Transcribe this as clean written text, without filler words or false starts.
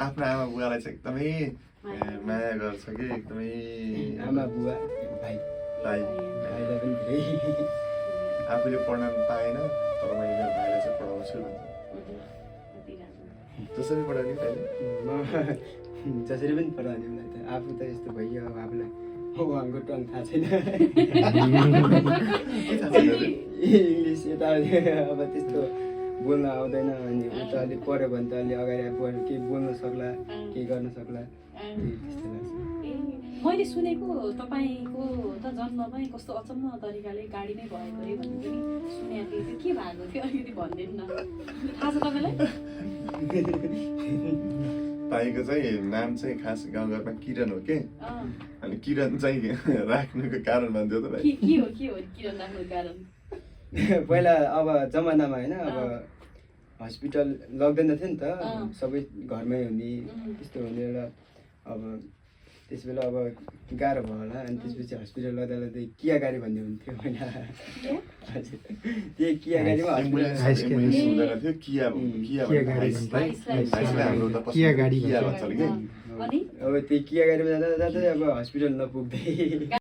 आफ्नो आमा बुवालाई चाहिँ एकदमै माया गर्छ कि एकदमै आमा बुवा भाइ भाइ भाइलाई पनि धेरै आफूले पढ्न पाएन तर मैले मेरो भाइलाई चाहिँ पढाउँछु भन्छ जसरी पढाउने भाइले म जसरी पनि पढाउने उसलाई त आफू त यस्तो भइयो अब आफूलाई उहाँको टङ थाहा छैन इङ्ग्लिस यता अब त्यस्तो बोल्न आउँदैन अनि उता अलिक पढ्यो भने त अलि अगाडि पढ्यो केही बोल्न सक्ला केही गर्न सक्ला त्यस्तो लाग्छ। मैले सुनेको तपाईँको त जन्ममै कस्तो अचम्म तरिकाले गाडी नै भएको अरे भन्ने पनि सुनेको थियो के भएको थियो अलिकति भनिदिनु न थाहा छ तपाईँलाई? भाइको चाहिँ नाम चाहिँ खास गाउँघरमा किरण हो कि अनि किरण चाहिँ राख्नुको कारण भन्थ्यो त भाइ के हो किरण राख्नुको कारण? पहिला अब जमानामा होइन अब हस्पिटल लग्दैन थियो नि त सबै घरमै हुने त्यस्तो हुने एउटा अब त्यस बेला अब गाह्रो भयो होला अनि त्यसपछि हस्पिटल लग्दा लग्दै किया गाडी भन्ने हुन्थ्यो होइन हजुर त्यही किया गाडीमा एम्बुलेन्स हुँदैन थियो किया गाडी भन्छ कि अनि अब त्यही किया गाडीमा जाँदा जाँदै अब हस्पिटल नपुग्दै